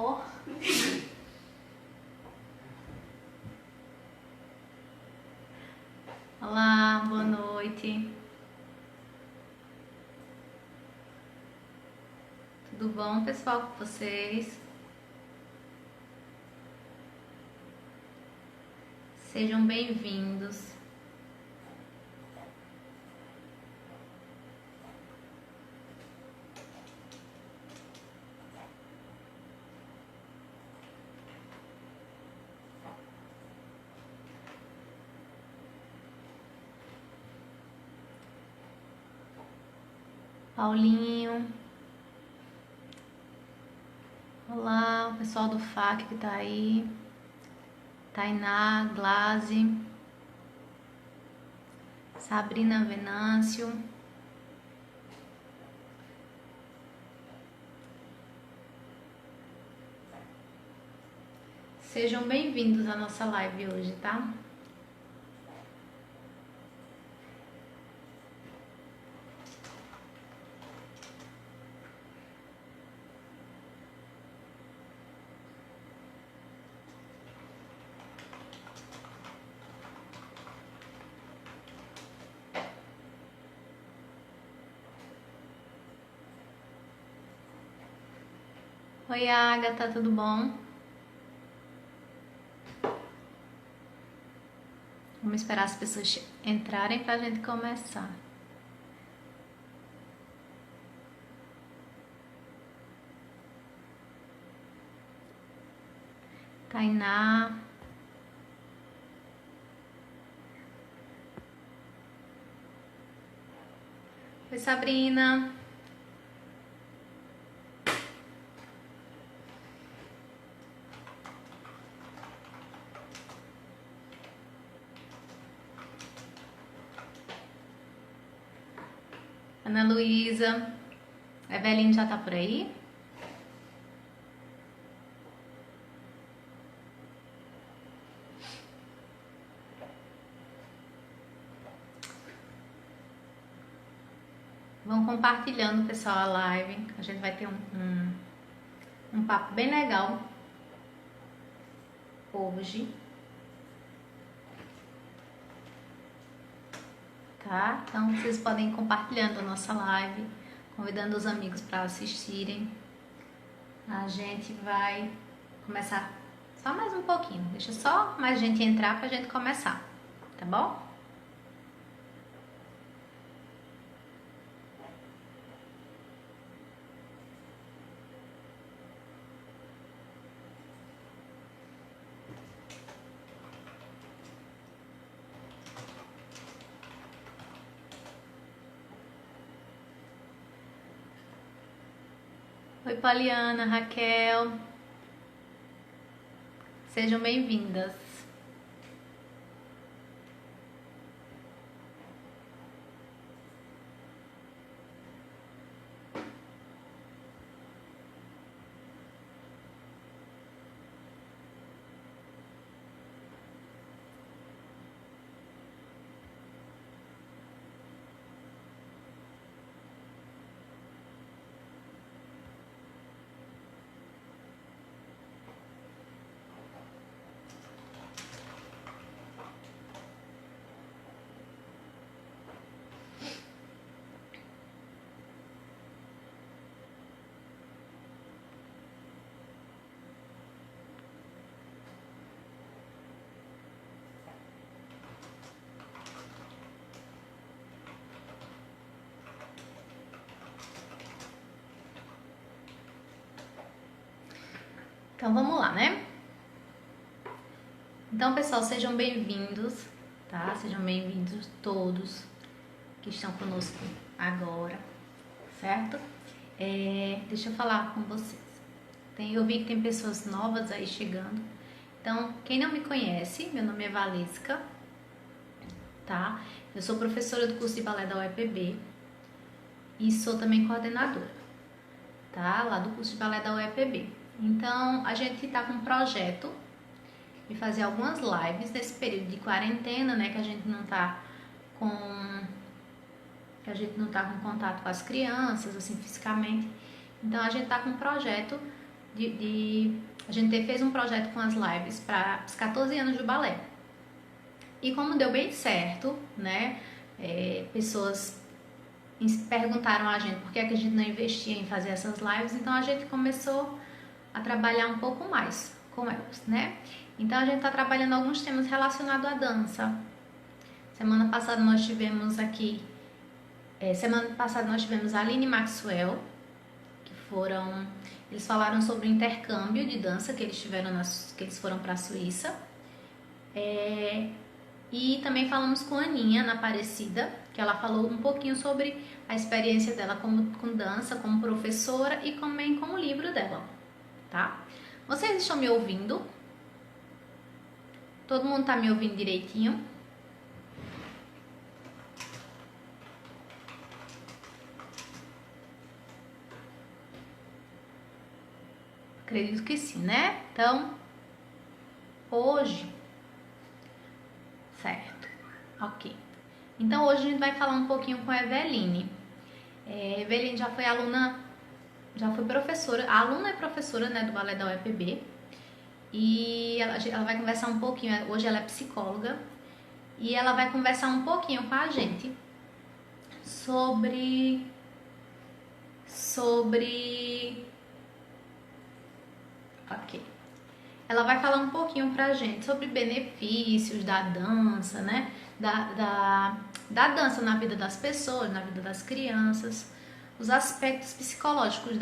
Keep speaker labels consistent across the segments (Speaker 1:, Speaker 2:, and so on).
Speaker 1: amor. Olá, boa noite. Tudo bom, pessoal, com vocês? Sejam bem-vindos. Paulinho. Olá, o pessoal do FAC que tá aí. Tainá, Glaze. Sabrina Venâncio. Sejam bem-vindos à nossa live hoje, tá? Oi, Agatha, tudo bom? Vamos esperar as pessoas entrarem pra gente começar. Tainá. Oi, Sabrina. Ana Luísa. A Eveline já tá por aí? Vão compartilhando, pessoal, a live. A gente vai ter um papo bem legal hoje. Tá? Então vocês podem ir compartilhando a nossa live, convidando os amigos para assistirem. A gente vai começar só mais um pouquinho. Deixa só mais gente entrar pra gente começar, tá bom? Oi, Poliana, Raquel. Sejam bem-vindas. Então vamos lá, né? Então, pessoal, sejam bem-vindos, tá? Sejam bem-vindos todos que estão conosco agora, certo? Deixa eu falar com vocês. Eu vi que tem pessoas novas aí chegando. Então, quem não me conhece, meu nome é Valesca, tá? Eu sou professora do curso de balé da UEPB e sou também coordenadora, tá? Lá do curso de balé da UEPB. Então, a gente tá com um projeto de fazer algumas lives nesse período de quarentena, né? Que a gente não tá com contato com as crianças, assim, fisicamente. Então, a gente tá com um projeto a gente fez um projeto com as lives para os 14 anos do balé. E como deu bem certo, né? Pessoas perguntaram a gente por que a gente não investia em fazer essas lives, então a gente começou a trabalhar um pouco mais com elas, né? Então a gente está trabalhando alguns temas relacionados à dança. Semana passada nós tivemos a Aline Maxwell, eles falaram sobre o intercâmbio de dança que eles tiveram, que eles foram para a Suíça. E também falamos com a Aninha na Aparecida, que ela falou um pouquinho sobre a experiência dela com dança, como professora e também com o livro dela, tá? Vocês estão me ouvindo? Todo mundo tá me ouvindo direitinho? Acredito que sim, né? Então, hoje... Certo, ok. Então, hoje a gente vai falar um pouquinho com a Eveline. Eveline já foi aluna, já foi professora, a aluna é professora, né, do balé da UEPB. E ela vai conversar um pouquinho, hoje ela é psicóloga, e ela vai conversar um pouquinho com a gente sobre ok. Ela vai falar um pouquinho pra gente sobre benefícios da dança, né? Da dança na vida das pessoas, na vida das crianças, os aspectos psicológicos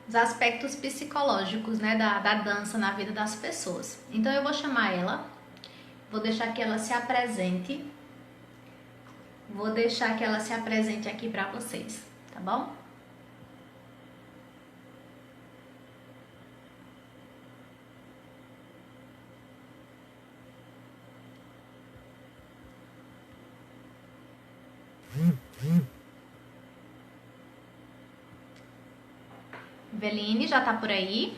Speaker 1: os aspectos psicológicos, né, da dança na vida das pessoas. Então eu vou chamar ela, vou deixar que ela se apresente, aqui pra vocês, tá bom? Eveline, já tá por aí?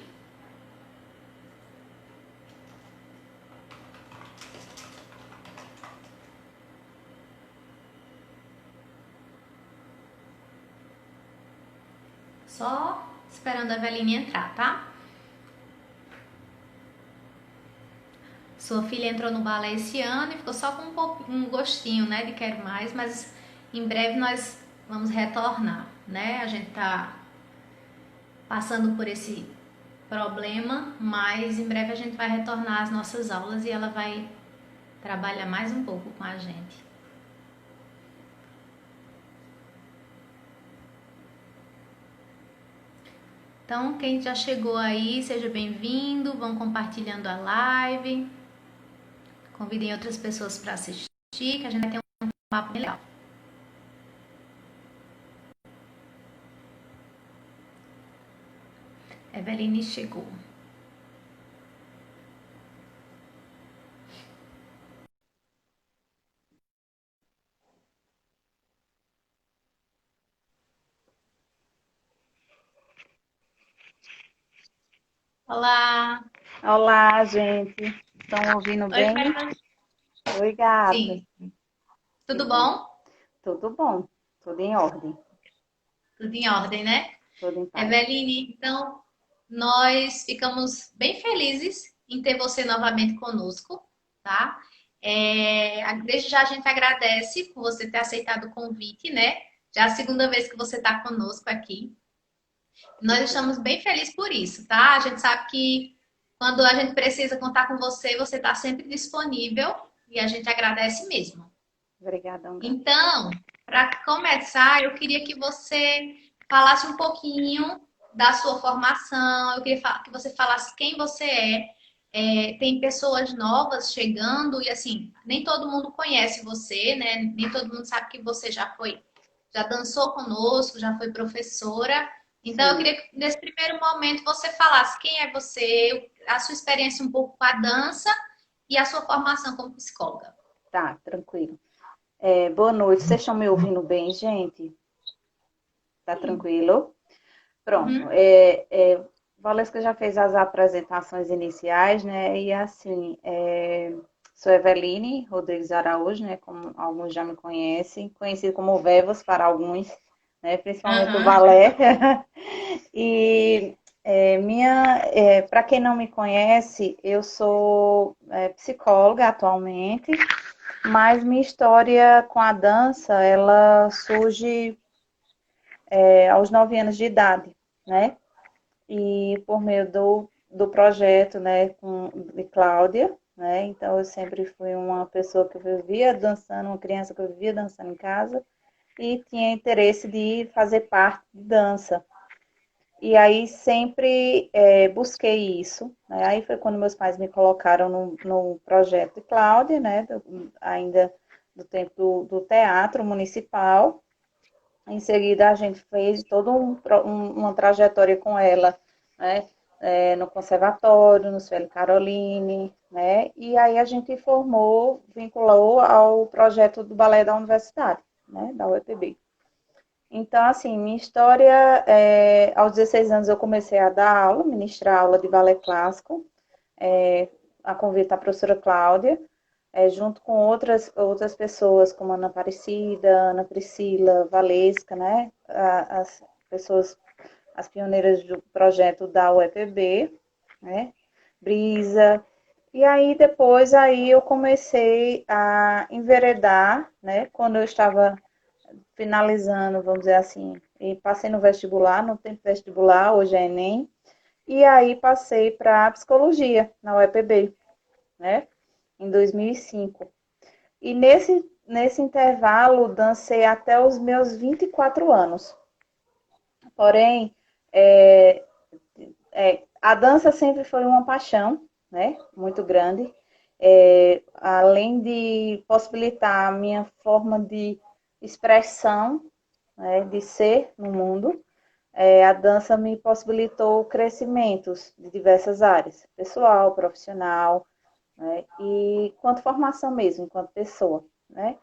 Speaker 1: Só esperando a Eveline entrar, tá? Sua filha entrou no balé esse ano e ficou só com um gostinho, né, de quero mais, mas em breve nós vamos retornar, né? A gente tá passando por esse problema, mas em breve a gente vai retornar às nossas aulas e ela vai trabalhar mais um pouco com a gente. Então, quem já chegou aí, seja bem-vindo, vão compartilhando a live, convidem outras pessoas para assistir, que a gente vai ter um papo bem legal. Eveline chegou. Olá!
Speaker 2: Olá, gente. Estão ouvindo
Speaker 1: Oi,
Speaker 2: bem?
Speaker 1: Fernanda.
Speaker 2: Oi, gata.
Speaker 1: Sim, tudo bom?
Speaker 2: Tudo bom? Tudo em ordem.
Speaker 1: Tudo em ordem, né?
Speaker 2: Tudo em paz.
Speaker 1: Eveline, então, nós ficamos bem felizes em ter você novamente conosco, tá? Desde já a gente agradece por você ter aceitado o convite, né? Já é a segunda vez que você está conosco aqui. Nós estamos bem felizes por isso, tá? A gente sabe que quando a gente precisa contar com você, você está sempre disponível e a gente agradece mesmo.
Speaker 2: Obrigadão, gata.
Speaker 1: Então, para começar, eu queria que você falasse um pouquinho da sua formação, eu queria que você falasse quem você é. Tem pessoas novas chegando e assim, nem todo mundo conhece você, né? Nem todo mundo sabe que você já dançou conosco, já foi professora. Então, eu
Speaker 2: Sim,
Speaker 1: queria que nesse primeiro momento você falasse quem é você, a sua experiência um pouco com a dança e a sua formação como psicóloga.
Speaker 2: tá, tranquilo. Boa noite. Vocês estão me ouvindo bem, gente? Tá
Speaker 1: Sim.
Speaker 2: tranquilo? Pronto.
Speaker 1: Uhum.
Speaker 2: Valesca já fez as apresentações iniciais, né? E assim, sou Eveline Rodrigues Araújo, né? Como alguns já me conhecem, conhecida como Vevas para alguns, né? Principalmente o
Speaker 1: Aham.
Speaker 2: balé. E para quem não me conhece, eu sou psicóloga atualmente, mas minha história com a dança, ela surge aos 9 anos de idade, né? E por meio do projeto, né, de Cláudia, né? Então eu sempre fui uma pessoa que vivia dançando, uma criança que vivia dançando em casa e tinha interesse de fazer parte de dança. E aí sempre busquei isso, né? Aí foi quando meus pais me colocaram no projeto de Cláudia, né? Ainda do tempo do teatro municipal. Em seguida, a gente fez toda uma trajetória com ela, né? No conservatório, no Sueli Caroline, né? E aí a gente formou, vinculou ao projeto do balé da universidade, né? Da UEPB. Então, assim, minha história, aos 16 anos eu comecei a dar aula, ministrar aula de balé clássico, a convite da professora Cláudia, junto com outras pessoas, como Ana Aparecida, Ana Priscila, Valesca, né? As pessoas, as pioneiras do projeto da UEPB, né? Brisa. E aí, depois, aí eu comecei a enveredar, né? Quando eu estava finalizando, vamos dizer assim, e passei no vestibular, no tempo vestibular, hoje é Enem, e aí passei para psicologia na UEPB, né, em 2005. E nesse intervalo, dancei até os meus 24 anos. Porém, é, a dança sempre foi uma paixão, né, muito grande. Além de possibilitar a minha forma de expressão, né, de ser no mundo, a dança me possibilitou crescimentos de diversas áreas, pessoal, profissional, né, e quanto formação mesmo, enquanto pessoa, né?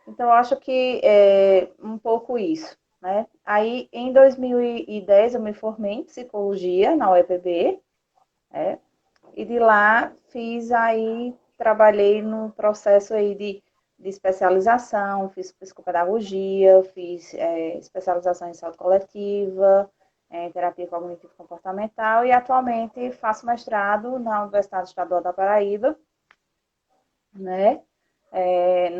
Speaker 2: Então, eu acho que é um pouco isso, né? Aí, em 2010, eu me formei em psicologia na UEPB, né? E de lá fiz aí, trabalhei no processo aí de especialização, fiz psicopedagogia, fiz especialização em saúde coletiva, em terapia cognitivo comportamental e atualmente faço mestrado na Universidade Estadual da Paraíba, né?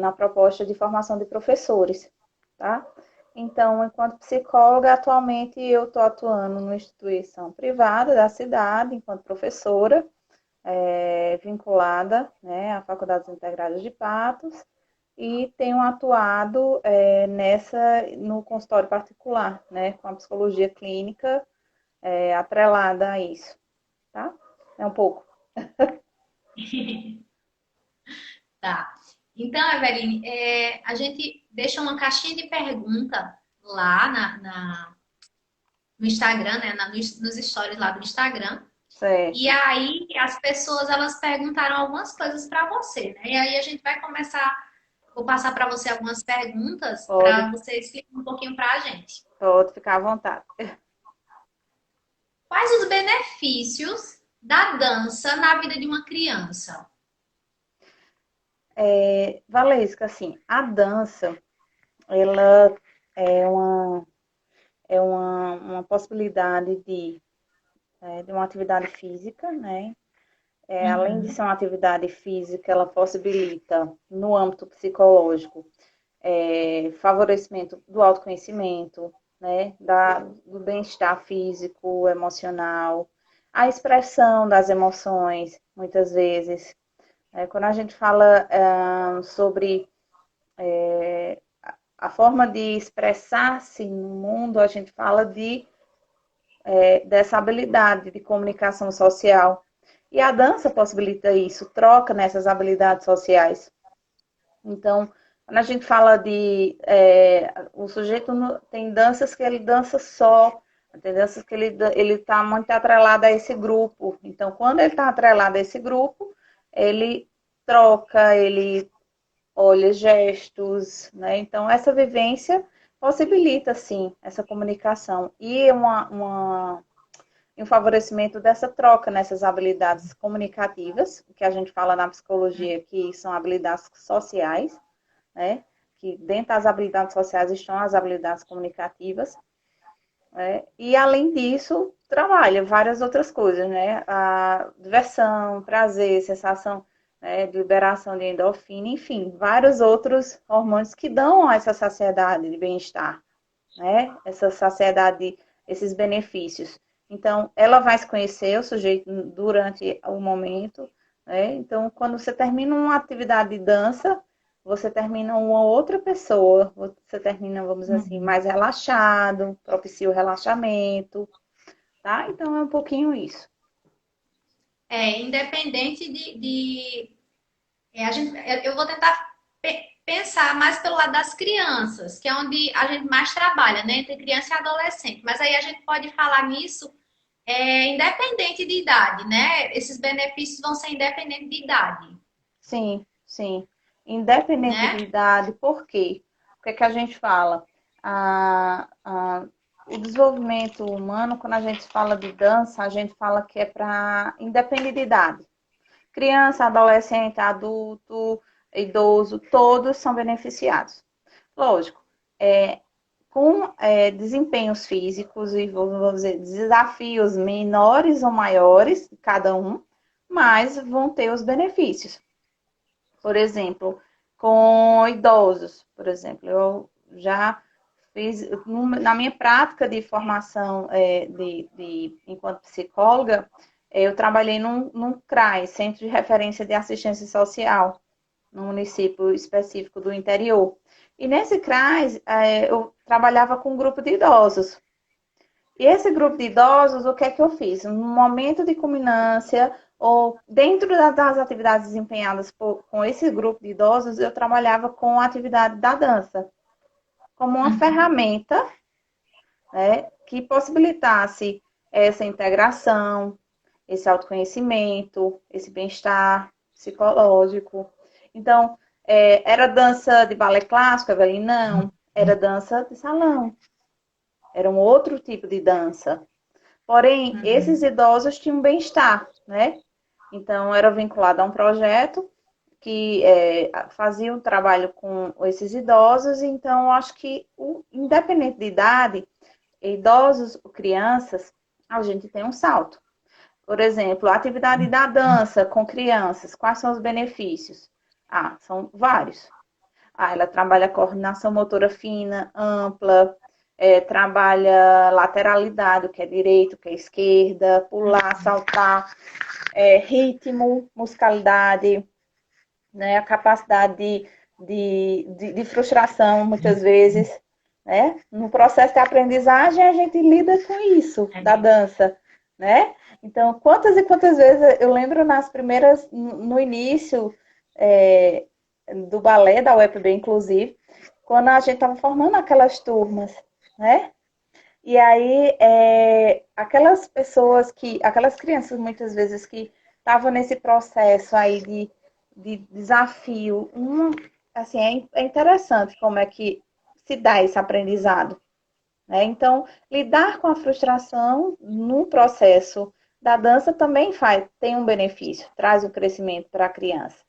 Speaker 2: Na proposta de formação de professores, tá? Então, enquanto psicóloga, atualmente eu estou atuando numa instituição privada da cidade, enquanto professora, vinculada, né, à Faculdade Integradas de Patos, e tenho atuado no consultório particular, né, com a psicologia clínica atrelada a isso, tá? É um pouco.
Speaker 1: Tá. Então, Eveline, a gente deixa uma caixinha de pergunta lá no Instagram, né? Nos stories lá do Instagram. E
Speaker 2: Certo.
Speaker 1: aí as pessoas elas perguntaram algumas coisas para você, né? E aí a gente vai começar, vou passar para você algumas perguntas
Speaker 2: Pode,
Speaker 1: para você explicar um pouquinho para a gente.
Speaker 2: pode ficar à vontade.
Speaker 1: Quais os benefícios da dança na vida de uma criança?
Speaker 2: Valesca, assim, a dança, ela é uma possibilidade de uma atividade física, né? Além de
Speaker 1: Uhum.
Speaker 2: ser uma atividade física, ela possibilita, no âmbito psicológico, favorecimento do autoconhecimento, né? Do bem-estar físico, emocional, a expressão das emoções, muitas vezes. Quando a gente fala sobre a forma de expressar-se no mundo, a gente fala dessa habilidade de comunicação social. E a dança possibilita isso, troca nessas habilidades sociais. Então, quando a gente fala o sujeito tem danças que ele dança só, tem danças que ele está muito atrelado a esse grupo. Então, quando ele está atrelado a esse grupo, ele troca, ele olha gestos, né? Então, essa vivência possibilita, sim, essa comunicação e um favorecimento dessa troca nessas habilidades comunicativas, que a gente fala na psicologia que são habilidades sociais, né? que dentro das habilidades sociais estão as habilidades comunicativas. E, além disso, trabalha várias outras coisas, né? A diversão, prazer, sensação, né, de liberação de endorfina, enfim, vários outros hormônios que dão essa saciedade de bem-estar, né? Essa saciedade, esses benefícios. Então, ela vai se conhecer, o sujeito, durante o momento, né? Então, quando você termina uma atividade de dança, você termina uma outra pessoa, você termina, vamos dizer assim,
Speaker 1: Uhum.
Speaker 2: mais relaxado, propicia o relaxamento, tá? Então, é um pouquinho isso.
Speaker 1: Independente eu vou tentar pensar mais pelo lado das crianças, que é onde a gente mais trabalha, né? Entre criança e adolescente. Mas aí a gente pode falar nisso independente de idade, né? Esses benefícios vão ser independentes de idade,
Speaker 2: Sim, sim. Independente de
Speaker 1: né?
Speaker 2: idade, por quê? O que é que a gente fala? O desenvolvimento humano, quando a gente fala de dança, a gente fala que é para independente de idade. Criança, adolescente, adulto, idoso, todos são beneficiados. Lógico, com desempenhos físicos e, vamos dizer, desafios menores ou maiores, cada um, mas vão ter os benefícios. Por exemplo, com idosos, por exemplo, eu já fiz, na minha prática de formação enquanto psicóloga, eu trabalhei num CRAS, Centro de Referência de Assistência Social, num município específico do interior. E nesse CRAS, eu trabalhava com um grupo de idosos. E esse grupo de idosos, o que é que eu fiz? No momento de culminância, ou dentro das atividades desempenhadas com esse grupo de idosos, eu trabalhava com a atividade da dança, como uma
Speaker 1: Uhum.
Speaker 2: ferramenta, né, que possibilitasse essa integração, esse autoconhecimento, esse bem-estar psicológico. Então, era dança de balé clássico, Evelyn? Não. Era dança de salão. Era um outro tipo de dança. Porém, esses
Speaker 1: Uhum.
Speaker 2: idosos tinham bem-estar, né? Então, era vinculado a um projeto que fazia um trabalho com esses idosos. Então, eu acho que, independente de idade, idosos ou crianças, a gente tem um salto. Por exemplo, a atividade da dança com crianças, quais são os benefícios? Ah, são vários. Ela trabalha coordenação motora fina, ampla, trabalha lateralidade, o que é direito, o que é esquerda, pular, saltar, ritmo, musicalidade, né, a capacidade de frustração, muitas vezes. Né? No processo de aprendizagem, a gente lida com isso, da
Speaker 1: É.
Speaker 2: dança. Né? Então, quantas e quantas vezes eu lembro nas primeiras, no início do balé, da UEPB, inclusive, quando a gente estava formando aquelas turmas, né? E aí, aquelas pessoas aquelas crianças muitas vezes que estavam nesse processo aí de desafio, assim, é interessante como é que se dá esse aprendizado, né? Então, lidar com a frustração no processo da dança também tem um benefício, traz um crescimento para a criança,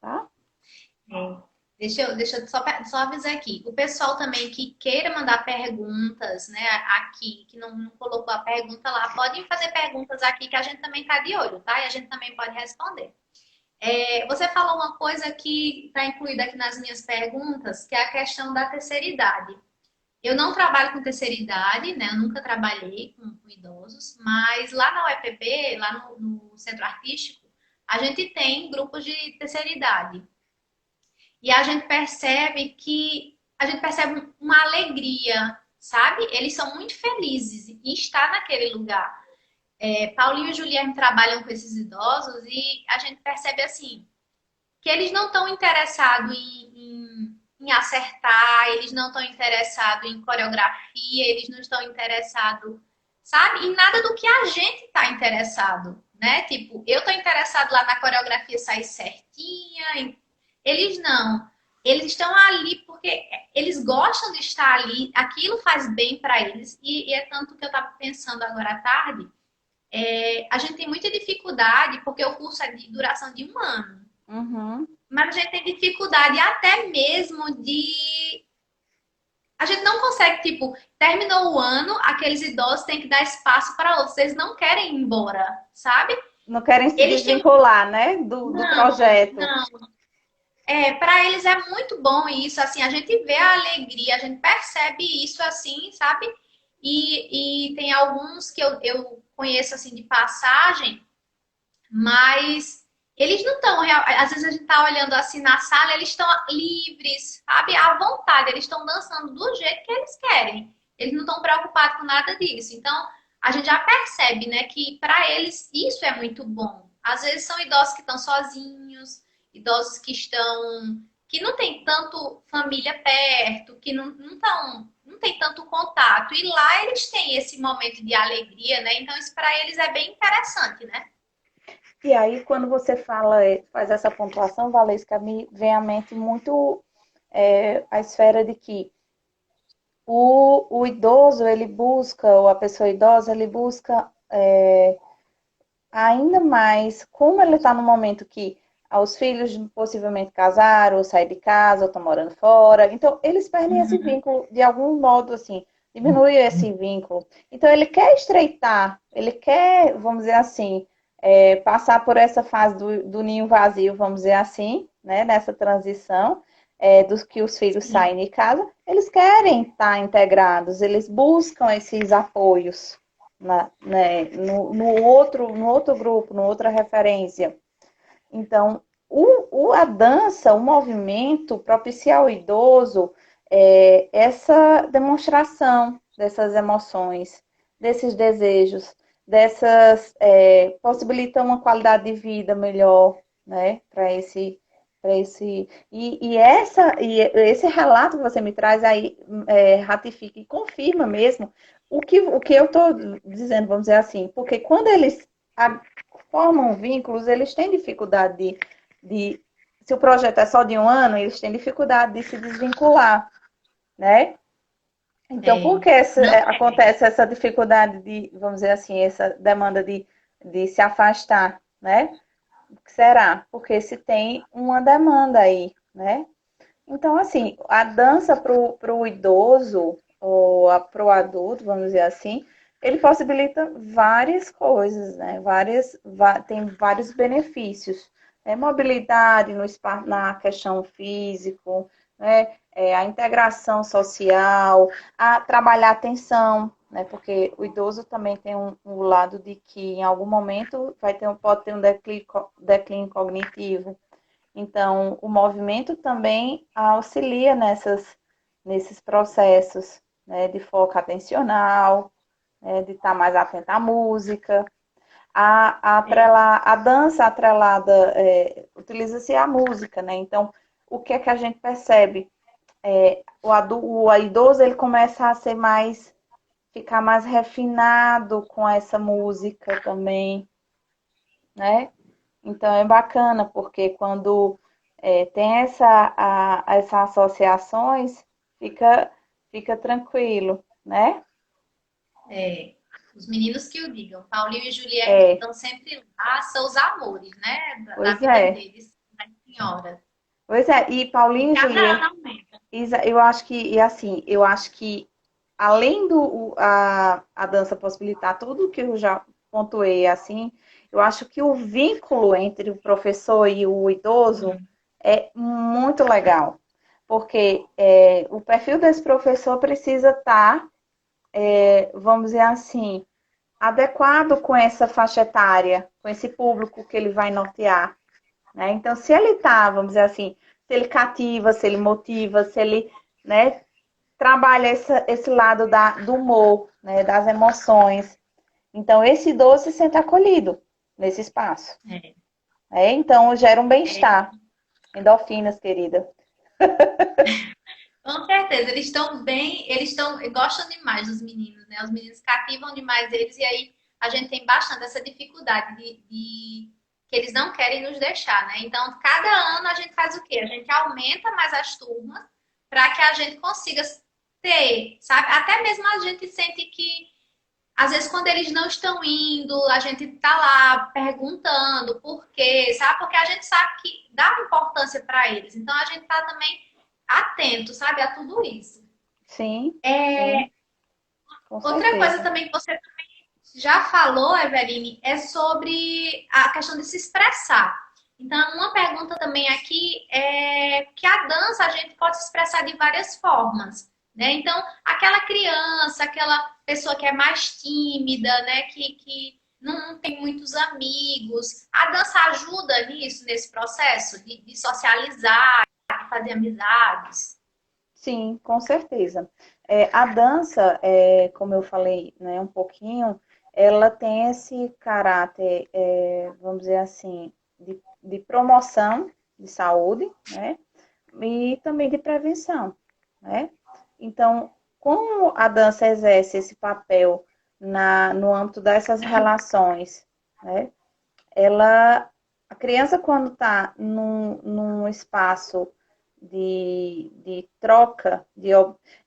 Speaker 2: tá?
Speaker 1: É. Deixa eu só avisar aqui. O pessoal também que queira mandar perguntas, né, aqui, que não colocou a pergunta lá, podem fazer perguntas aqui que a gente também tá de olho, tá? E a gente também pode responder. Você falou uma coisa que está incluída aqui nas minhas perguntas, que é a questão da terceira idade. Eu não trabalho com terceira idade, né? Eu nunca trabalhei com idosos, mas lá na UEPB, lá no Centro Artístico, a gente tem grupos de terceira idade. E a gente percebe uma alegria, sabe? Eles são muito felizes em estar naquele lugar. Paulinho e Juliane trabalham com esses idosos e a gente percebe assim que eles não estão interessados em acertar, eles não estão interessados em coreografia, eles não estão interessados, sabe, em nada do que a gente está interessado, né? Tipo, eu estou interessado lá na coreografia sair certinha, eles não. Eles estão ali porque eles gostam de estar ali, aquilo faz bem para eles, e é tanto que eu estava pensando agora à tarde. A gente tem muita dificuldade porque o curso é de duração de um ano.
Speaker 2: Uhum.
Speaker 1: mas a gente tem dificuldade até mesmo de. A gente não consegue, tipo, terminou o ano, aqueles idosos têm que dar espaço para outros. Eles não querem ir embora, sabe?
Speaker 2: Não querem se
Speaker 1: Eles têm.
Speaker 2: desvincular, né, do
Speaker 1: Não,
Speaker 2: projeto.
Speaker 1: não. Para eles é muito bom isso, assim, a gente vê a alegria, a gente percebe isso, assim, sabe? E tem alguns que eu conheço, assim, de passagem, mas eles não estão, às vezes a gente tá olhando assim na sala, eles estão livres, sabe? À vontade, eles estão dançando do jeito que eles querem. Eles não estão preocupados com nada disso. Então, a gente já percebe, né, que para eles isso é muito bom. Às vezes são idosos que estão sozinhos, idosos que estão que não tem tanto família perto, que não tem tanto contato. E lá eles têm esse momento de alegria, né? Então isso para eles é bem interessante, né?
Speaker 2: E aí, quando você fala, faz essa pontuação, Valesca, me vem à mente muito a esfera de que o idoso, ele busca, ou a pessoa idosa, ele busca ainda mais, como ele está no momento que os filhos possivelmente casaram, ou saem de casa, ou estão morando fora, então eles perdem esse
Speaker 1: Uhum.
Speaker 2: vínculo de algum modo, assim, diminui esse vínculo. Então ele quer estreitar, ele quer, vamos dizer assim, passar por essa fase do ninho vazio, vamos dizer assim, né, nessa transição, dos que os filhos saem de casa, eles querem estar integrados, eles buscam esses apoios né, no outro grupo, no outra referência. Então, a dança, o movimento propicia ao idoso essa demonstração dessas emoções, desses desejos, possibilita uma qualidade de vida melhor, né, para esse relato que você me traz aí ratifica e confirma mesmo o que eu estou dizendo, vamos dizer assim, porque quando eles formam vínculos, eles têm dificuldade se o projeto é só de um ano, eles têm dificuldade de se desvincular, né? Então, por que
Speaker 1: Não
Speaker 2: acontece essa dificuldade de, vamos dizer assim, essa demanda de se afastar, né? O que será? Porque se tem uma demanda aí, né? Então, assim, a dança para o idoso ou para o adulto, vamos dizer assim, ele possibilita várias coisas, né? Tem vários benefícios. Mobilidade na questão físico, né? A integração social, a trabalhar a atenção, né? Porque o idoso também tem um lado de que em algum momento pode ter um declínio cognitivo. Então, o movimento também auxilia nesses processos, né, de foco atencional, né, de estar mais atento à música. A dança atrelada, utiliza-se a música, né? Então, o que é que a gente percebe? O idoso ele começa a ficar mais refinado com essa música também, né? Então é bacana, porque quando tem essas associações, fica tranquilo, né?
Speaker 1: é. Os meninos que o digam. Paulinho e Juliette
Speaker 2: É,
Speaker 1: estão sempre lá, são os amores, né? Da
Speaker 2: pois
Speaker 1: vida
Speaker 2: é.
Speaker 1: deles, da senhora.
Speaker 2: Pois é, e
Speaker 1: E
Speaker 2: Paulinho e
Speaker 1: cada ano
Speaker 2: Julieta,
Speaker 1: aumenta.
Speaker 2: Eu acho que, e assim, eu acho que além a dança possibilitar tudo que eu já pontuei, assim, eu acho que o vínculo entre o professor e o idoso é muito legal, porque o perfil desse professor precisa estar, vamos dizer assim, adequado com essa faixa etária, com esse público que ele vai nortear, né? Então, se ele tá, vamos dizer assim, se ele cativa, se ele motiva, se ele, né, trabalha esse lado do humor, né, das emoções. Então, esse idoso se sente acolhido nesse espaço.
Speaker 1: É.
Speaker 2: Então, gera um
Speaker 1: É.
Speaker 2: bem-estar. Endorfinas, querida.
Speaker 1: Com certeza, eles estão bem, gostam demais dos meninos, né? Os meninos cativam demais eles, e aí a gente tem bastante essa dificuldade que eles não querem nos deixar, né? Então, cada ano a gente faz o quê? A gente aumenta mais as turmas para que a gente consiga ter, sabe? Até mesmo a gente sente que às vezes, quando eles não estão indo, a gente tá lá perguntando por quê, sabe? Porque a gente sabe que dá importância para eles. Então, a gente tá também atento, sabe, a tudo isso.
Speaker 2: Sim, sim,
Speaker 1: É,
Speaker 2: com
Speaker 1: outra coisa
Speaker 2: certeza.
Speaker 1: também que você já falou, Eveline, é sobre a questão de se expressar. Então, uma pergunta também aqui é que a dança a gente pode se expressar de várias formas, né? Então, aquela criança, aquela pessoa que é mais tímida, né? Que não tem muitos amigos, a dança ajuda nisso, nesse processo de socializar, de fazer amizades.
Speaker 2: Sim, com certeza. A dança, como eu falei, né, um pouquinho, ela tem esse caráter, vamos dizer assim, de promoção de saúde, né, e também de prevenção, né? Então, como a dança exerce esse papel no âmbito dessas relações, né? A criança quando está num espaço de troca,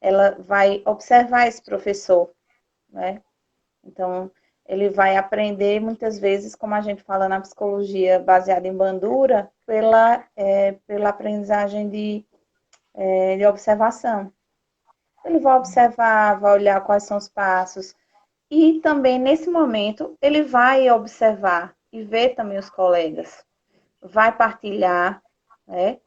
Speaker 2: ela vai observar esse professor, né? Então, ele vai aprender muitas vezes, como a gente fala na psicologia baseada em Bandura, pela aprendizagem de observação. Ele vai observar, vai olhar quais são os passos. E também, nesse momento, ele vai observar e ver também os colegas. Vai partilhar, né,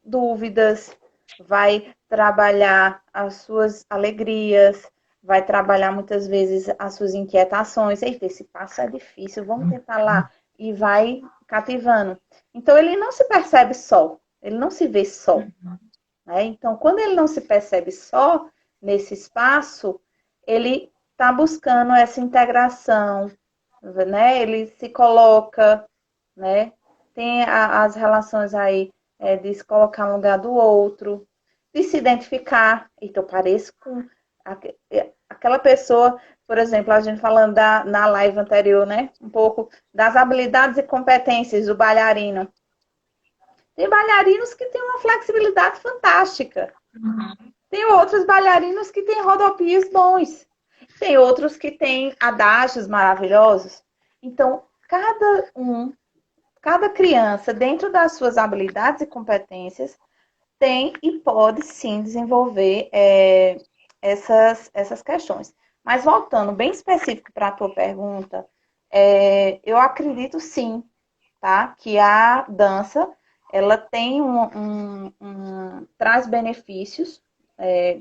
Speaker 2: dúvidas, vai trabalhar as suas alegrias, vai trabalhar muitas vezes as suas inquietações. Eita, esse passo é difícil, vamos tentar lá. E vai cativando. Então, ele não se percebe só, ele não se vê só. Né? Então, quando ele não se percebe só nesse espaço, ele está buscando essa integração, né? Ele se coloca, né? Tem as relações aí de se colocar no lugar do outro, de se identificar. Então, eu pareço com aquela pessoa, por exemplo, a gente falando na live anterior, né? Um pouco das habilidades e competências do bailarino. Tem bailarinos que têm uma flexibilidade fantástica. Tem outros bailarinos que têm rodopios bons. Tem outros que têm adágios maravilhosos. Então, cada criança, dentro das suas habilidades e competências, tem e pode sim desenvolver essas questões. Mas voltando bem específico para a tua pergunta, eu acredito sim, tá? Que a dança ela tem traz benefícios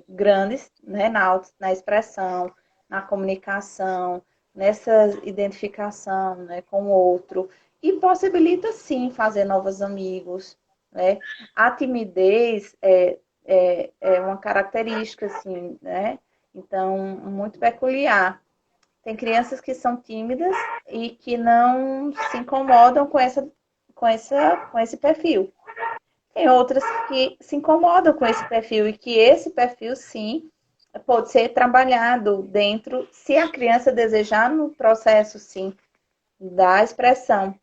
Speaker 2: grandes, né, na expressão, na comunicação, nessa identificação, né, com o outro e possibilita sim fazer novos amigos, né? A timidez é uma característica assim, né? Então muito peculiar. Tem crianças que são tímidas e que não se incomodam com esse perfil. Tem outras que se incomodam com esse perfil e que esse perfil, sim, pode ser trabalhado dentro, se a criança desejar, no processo, sim, da expressão.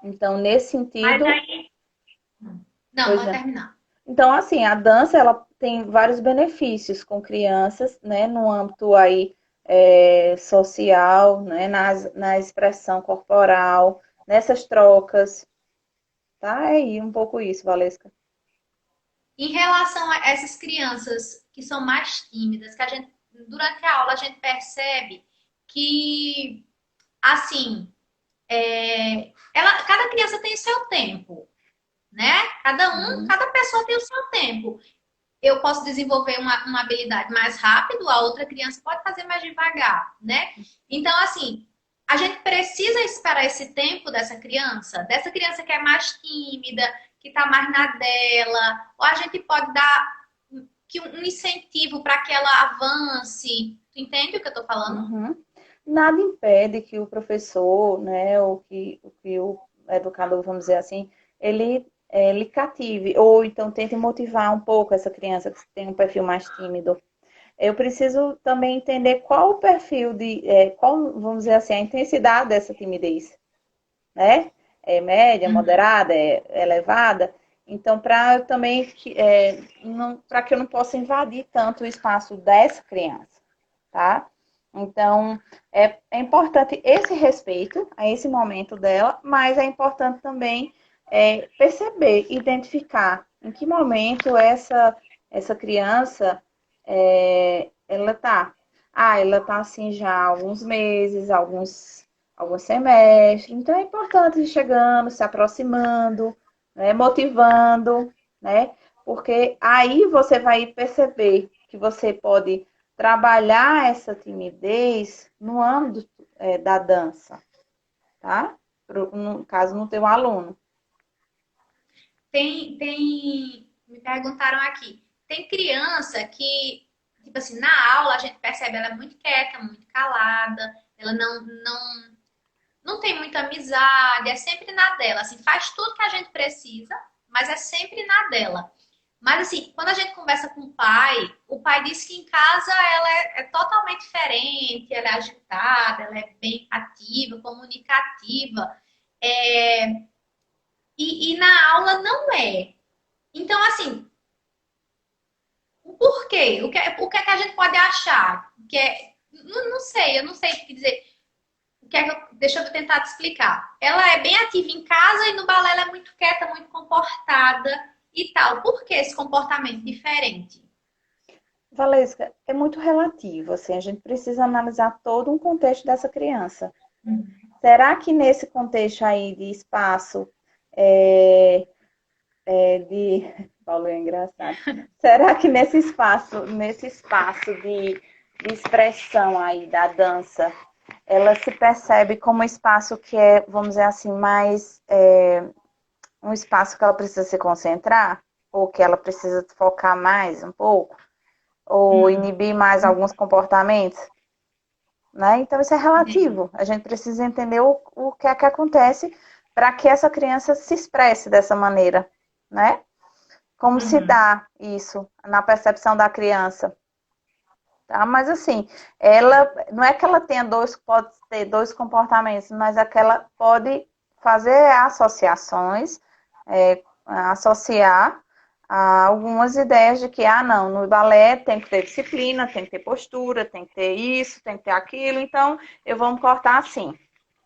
Speaker 2: Então, nesse
Speaker 1: Mas
Speaker 2: sentido,
Speaker 1: aí. Não,
Speaker 2: pois
Speaker 1: pode
Speaker 2: é.
Speaker 1: terminar.
Speaker 2: Então, assim, a dança, ela tem vários benefícios com crianças, né, no âmbito aí social, né, na expressão corporal, nessas trocas, tá? É aí um pouco isso, Valesca.
Speaker 1: Em relação a essas crianças que são mais tímidas, que a gente, durante a aula, a gente percebe que, assim, cada criança tem seu tempo, né?
Speaker 2: Uhum.
Speaker 1: Cada pessoa tem o seu tempo. Eu posso desenvolver uma habilidade mais rápido, a outra criança pode fazer mais devagar, né? Então, assim, a gente precisa esperar esse tempo dessa criança que é mais tímida, que tá mais na dela, ou a gente pode dar um incentivo para que ela avance. Tu entende o que eu tô falando?
Speaker 2: Uhum. Nada impede que o professor, né, ou que o educador, vamos dizer assim, ele cative, ou então tente motivar um pouco essa criança que tem um perfil mais tímido. Eu preciso também entender qual o perfil qual, vamos dizer assim, a intensidade dessa timidez, né? É média,
Speaker 1: Uhum.
Speaker 2: moderada, é elevada. Então, para eu também, para que eu não possa invadir tanto o espaço dessa criança, tá? Então, é importante esse respeito a esse momento dela, mas é importante também perceber, identificar em que momento essa criança ela tá. Ah, ela tá assim já há alguns meses, alguns semestres. Então, é importante ir chegando, se aproximando, né, motivando, né? Porque aí você vai perceber que você pode trabalhar essa timidez no âmbito da dança, tá? No caso, no teu aluno.
Speaker 1: Me perguntaram aqui, tem criança que, tipo assim, na aula a gente percebe ela é muito quieta, muito calada, ela não tem muita amizade, é sempre na dela, assim, faz tudo que a gente precisa, mas é sempre na dela. Mas assim, quando a gente conversa com o pai diz que em casa ela é totalmente diferente, ela é agitada, ela é bem ativa, comunicativa, é, e na aula não é. Então, assim, o porquê? O que é que a gente pode achar? Não sei, eu não sei o que dizer. Deixa eu tentar te explicar. Ela é bem ativa em casa e no balé ela é muito quieta, muito comportada e tal. Por que esse comportamento diferente?
Speaker 2: Valesca, é muito relativo, assim, a gente precisa analisar todo um contexto dessa criança. Será que nesse contexto aí de espaço é, de Paulo é engraçado. Será que nesse espaço de expressão aí da dança, ela se percebe como um espaço que é, vamos dizer assim, mais um espaço que ela precisa se concentrar, ou que ela precisa focar mais um pouco, ou
Speaker 1: Uhum.
Speaker 2: inibir mais alguns comportamentos, né? Então isso é
Speaker 1: Entendi.
Speaker 2: relativo. A gente precisa entender o que é que acontece para que essa criança se expresse dessa maneira, né? Como se
Speaker 1: Uhum.
Speaker 2: dá isso na percepção da criança. Tá? Mas assim, ela não é que ela pode ter dois comportamentos, mas é que ela pode fazer associações, associar algumas ideias de que, não, no balé tem que ter disciplina, tem que ter postura, tem que ter isso, tem que ter aquilo, então eu vou me cortar assim.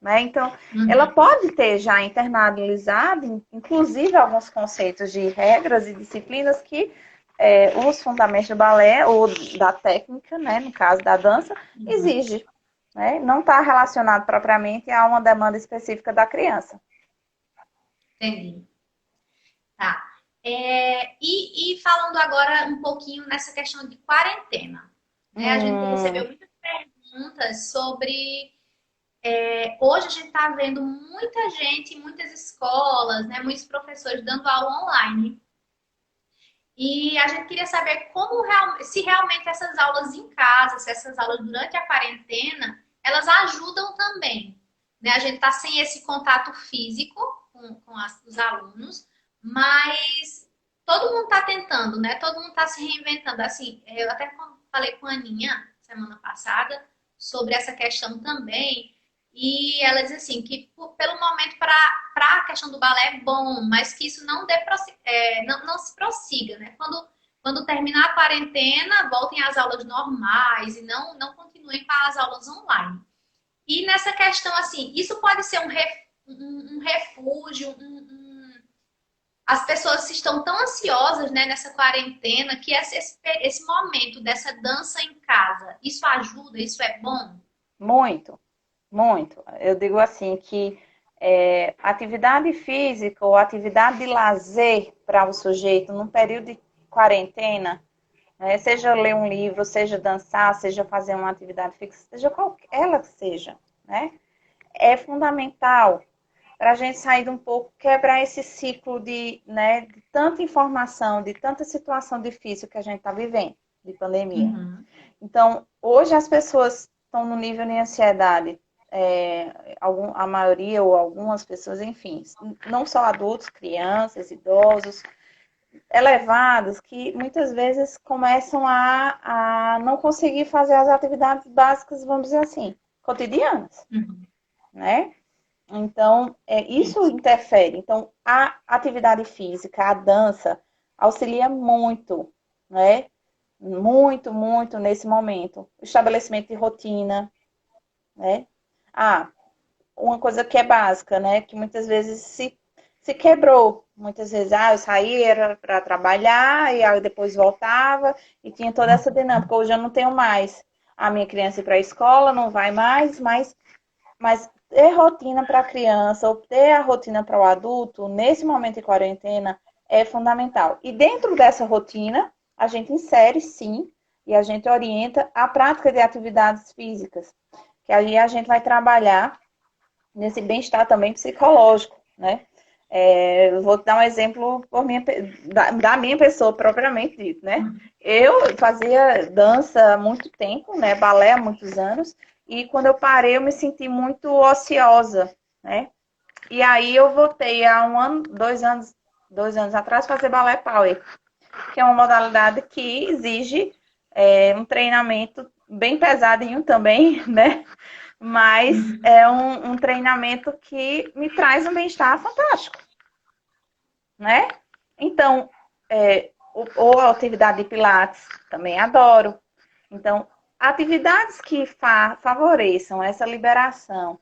Speaker 2: Né? Então, ela
Speaker 1: Uhum.
Speaker 2: pode ter já internalizado, inclusive, alguns conceitos de regras e disciplinas que os fundamentos do balé ou da técnica, né, no caso da dança,
Speaker 1: Uhum.
Speaker 2: exige. Né? Não está relacionado propriamente a uma demanda específica da criança.
Speaker 1: Entendi. Tá. E falando agora um pouquinho nessa questão de quarentena, né? A gente
Speaker 2: Hum,
Speaker 1: recebeu muitas perguntas sobre. Hoje a gente está vendo muita gente, muitas escolas, né? Muitos professores dando aula online. E a gente queria saber se realmente essas aulas em casa, se essas aulas durante a quarentena, elas ajudam também. Né? A gente está sem esse contato físico com os alunos, mas todo mundo está tentando, né? Todo mundo está se reinventando. Assim, eu até falei com a Aninha semana passada sobre essa questão também. E ela diz assim que pelo momento para a questão do balé é bom, mas que isso não se prossiga, né? Quando terminar a quarentena, voltem às aulas normais e não continuem com as aulas online. E nessa questão, assim, isso pode ser um refúgio, as pessoas estão tão ansiosas, né, nessa quarentena, que esse momento dessa dança em casa, isso ajuda, isso é bom?
Speaker 2: muito, muito. Eu digo assim que atividade física ou atividade de lazer para o sujeito num período de quarentena, né, seja ler um livro, seja dançar, seja fazer uma atividade fixa, seja qualquer ela que seja, né, é fundamental para a gente sair de um pouco, quebrar esse ciclo de tanta informação, de tanta situação difícil que a gente está vivendo, de pandemia.
Speaker 1: Uhum.
Speaker 2: Então, hoje as pessoas estão no nível de ansiedade, a maioria ou algumas pessoas, enfim, não só adultos, crianças, idosos, elevados, que muitas vezes começam a não conseguir fazer as atividades básicas, vamos dizer assim, cotidianas,
Speaker 1: Uhum.
Speaker 2: né? Então, isso interfere. Então, a atividade física, a dança, auxilia muito, né? muito, muito nesse momento. O estabelecimento de rotina, né? Ah, uma coisa que é básica, né? Que muitas vezes se quebrou. Muitas vezes, eu saía para trabalhar e aí depois voltava e tinha toda essa dinâmica. Hoje eu não tenho mais a minha criança ir para a escola, não vai mais, mas ter rotina para a criança ou ter a rotina para o adulto, nesse momento de quarentena, é fundamental. E dentro dessa rotina, a gente insere, sim, e a gente orienta a prática de atividades físicas, que aí a gente vai trabalhar nesse bem-estar também psicológico, né? Eu vou dar um exemplo da minha pessoa propriamente dito, né? Eu fazia dança há muito tempo, né? Balé há muitos anos, e quando eu parei eu me senti muito ociosa, né? E aí eu voltei há 2 anos atrás fazer balé power, que é uma modalidade que exige um treinamento bem pesadinho também, né? Mas é um treinamento que me traz um bem-estar fantástico, né? Então, ou a atividade de Pilates, também adoro. Então, atividades que favoreçam essa liberação,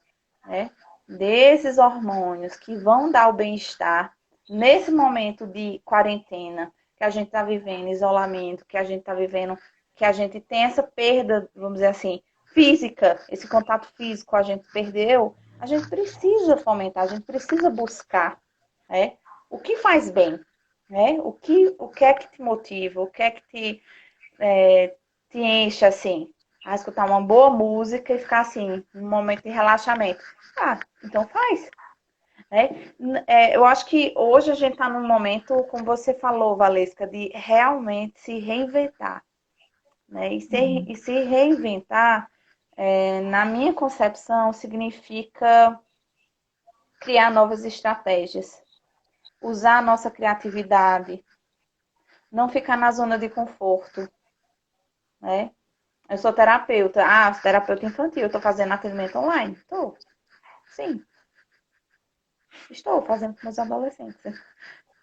Speaker 2: né, desses hormônios que vão dar o bem-estar nesse momento de quarentena que a gente está vivendo, isolamento, que a gente está vivendo, que a gente tem essa perda, vamos dizer assim, física, esse contato físico a gente perdeu, a gente precisa fomentar, a gente precisa buscar, né, o que faz bem, né? O que é que te motiva, o que é que te enche assim, a escutar uma boa música e ficar assim, num momento de relaxamento. Então faz, né? Eu acho que hoje a gente está num momento, como você falou, Valesca, de realmente se reinventar, né? E se reinventar, na minha concepção, significa criar novas estratégias, usar a nossa criatividade, não ficar na zona de conforto, né? Eu sou terapeuta. Terapeuta infantil. Eu estou fazendo atendimento online? Estou. Sim, estou fazendo com meus adolescentes.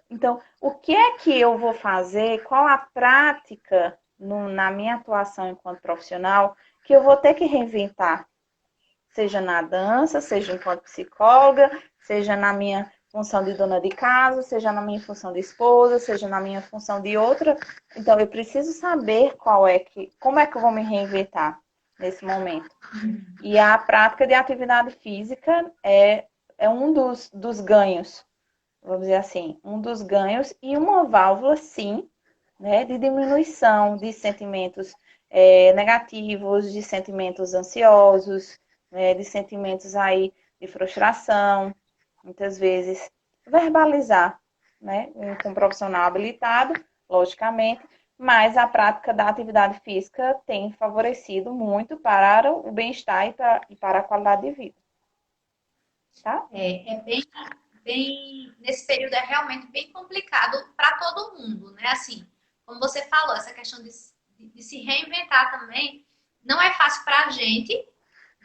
Speaker 2: Então, o que é que eu vou fazer? Qual a prática na minha atuação enquanto profissional que eu vou ter que reinventar? Seja na dança, seja enquanto psicóloga, seja na minha função de dona de casa, seja na minha função de esposa, seja na minha função de outra. Então, eu preciso saber como é que eu vou me reinventar nesse momento. E a prática de atividade física é um dos ganhos, vamos dizer assim, um dos ganhos e uma válvula, sim, né, de diminuição de sentimentos negativos, de sentimentos ansiosos, de sentimentos aí de frustração, muitas vezes verbalizar, né, com um profissional habilitado, logicamente, mas a prática da atividade física tem favorecido muito para o bem-estar e para a qualidade de vida, tá?
Speaker 1: É bem, nesse período é realmente bem complicado para todo mundo, né? Assim, como você falou, essa questão de se reinventar também não é fácil para a gente,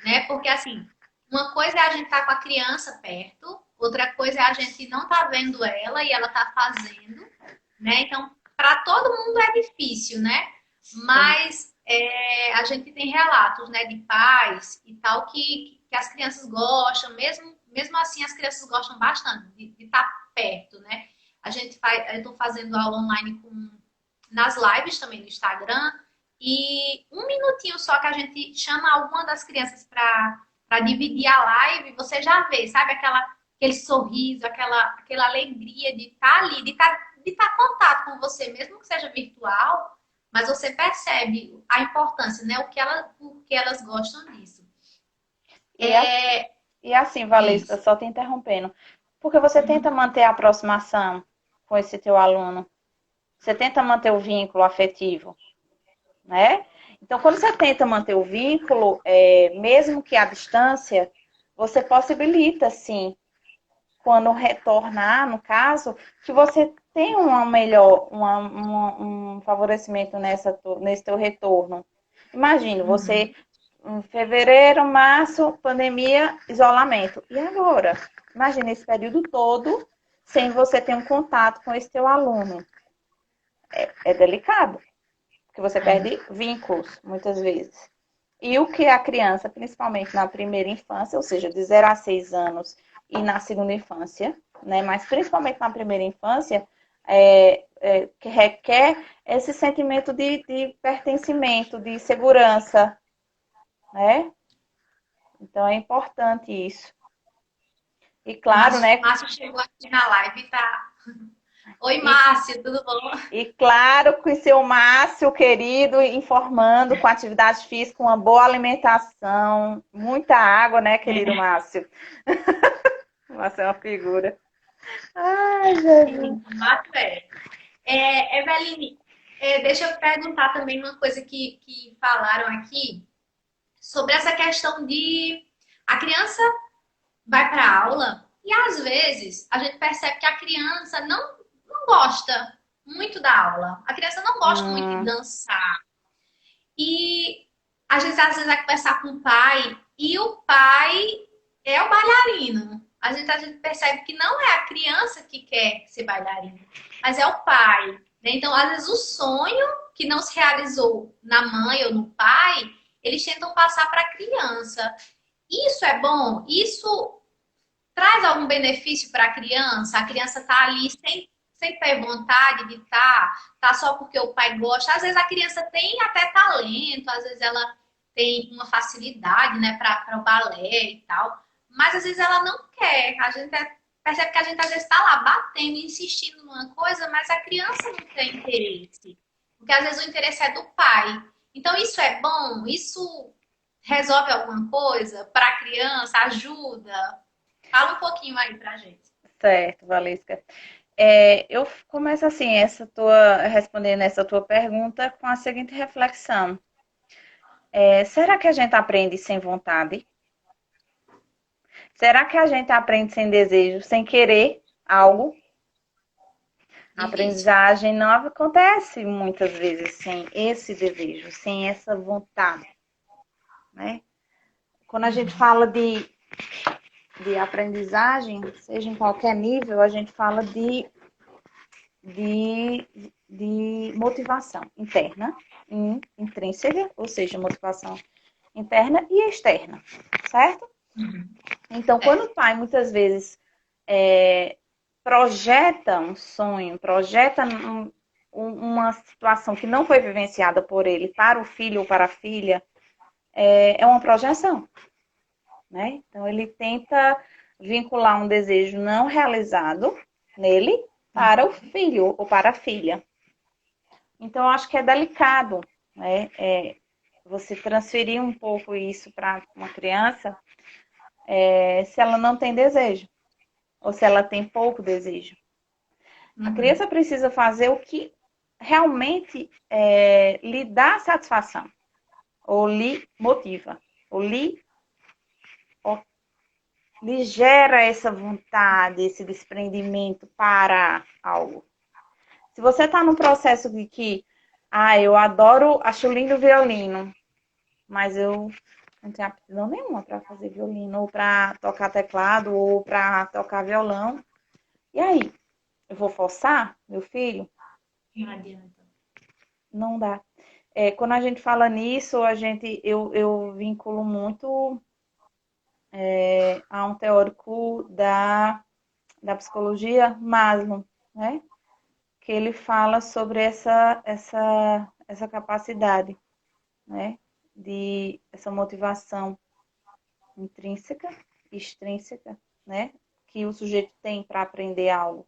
Speaker 1: né? Porque assim, uma coisa é a gente estar tá com a criança perto, outra coisa é a gente não tá vendo ela e ela tá fazendo, né? Então, para todo mundo é difícil, né? Mas a gente tem relatos, né, de pais e tal que as crianças gostam, mesmo assim as crianças gostam bastante de estar perto, né? Eu estou fazendo aula online nas lives também no Instagram e um minutinho só que a gente chama alguma das crianças para dividir a live, você já vê, sabe aquele sorriso, aquela alegria de estar ali, de estar em contato com você, mesmo que seja virtual, mas você percebe a importância, né? O que elas gostam disso.
Speaker 2: E, a- e assim, Valesca,
Speaker 1: Isso.
Speaker 2: só te interrompendo, porque você tenta manter a aproximação com esse teu aluno, você tenta manter o vínculo afetivo, né? Então, quando você tenta manter o vínculo, mesmo que à distância, você possibilita, sim, quando retornar, no caso, que você tenha um favorecimento nesse teu retorno. Imagina, você em fevereiro, março, pandemia, isolamento. E agora? Imagina esse período todo sem você ter um contato com esse teu aluno. É delicado. porque você perde vínculos, muitas vezes. E o que a criança, principalmente na primeira infância, ou seja, de 0 a 6 anos e na segunda infância, né? Mas principalmente na primeira infância, que requer esse sentimento de pertencimento, de segurança, né? Então é importante isso. E claro, né?
Speaker 1: Márcio chegou aqui na live, tá? Oi, Márcio, tudo bom?
Speaker 2: E claro, com o seu Márcio, querido, informando com atividade física, uma boa alimentação, muita água, né, querido Márcio? Márcio é uma figura. Ai, Jesus.
Speaker 1: Márcio Eveline, deixa eu perguntar também uma coisa que falaram aqui sobre essa questão de a criança vai para a aula e às vezes a gente percebe que a criança não gosta muito da aula. A criança não gosta muito de dançar. E às vezes vai conversar com o pai e o pai é o bailarino. A gente percebe que não é a criança que quer ser bailarina, mas é o pai. Né? Então, às vezes, o sonho que não se realizou na mãe ou no pai, eles tentam passar para a criança. Isso é bom? Isso traz algum benefício para a criança? A criança está ali sem ter vontade de tá só porque o pai gosta. Às vezes a criança tem até talento, às vezes ela tem uma facilidade, né, para o balé e tal, mas às vezes ela não quer. A gente percebe que a gente às vezes está lá batendo, insistindo numa coisa, mas a criança não tem interesse, porque às vezes o interesse é do pai. Então isso é bom? Isso resolve alguma coisa para a criança? Ajuda? Fala um pouquinho aí pra gente.
Speaker 2: Certo, Valesca. Eu começo assim, respondendo essa tua pergunta com a seguinte reflexão. Será que a gente aprende sem vontade? Será que a gente aprende sem desejo, sem querer algo? A
Speaker 1: Difícil.
Speaker 2: aprendizagem não acontece muitas vezes sem esse desejo, sem essa vontade, né? Quando a gente fala de aprendizagem, seja em qualquer nível, a gente fala de motivação interna, intrínseca, ou seja, motivação interna e externa, certo? Então, quando o pai muitas vezes projeta um sonho, projeta uma situação que não foi vivenciada por ele para o filho ou para a filha, é uma projeção, né? Então, ele tenta vincular um desejo não realizado nele para o filho ou para a filha. Então, eu acho que é delicado, né? Você transferir um pouco isso para uma criança, se ela não tem desejo, ou se ela tem pouco desejo. A criança precisa fazer o que realmente lhe dá satisfação, ou lhe motiva, ou lhe gera essa vontade, esse desprendimento para algo. Se você está no processo de que, eu adoro, acho lindo o violino, mas eu não tenho aptidão nenhuma para fazer violino, ou para tocar teclado, ou para tocar violão. E aí? Eu vou forçar meu filho?
Speaker 1: Não adianta.
Speaker 2: Não dá. Quando a gente fala nisso, eu vinculo muito a um teórico da psicologia, Maslow, né? Que ele fala sobre essa capacidade, né? Essa motivação intrínseca, extrínseca, né? Que o sujeito tem para aprender algo.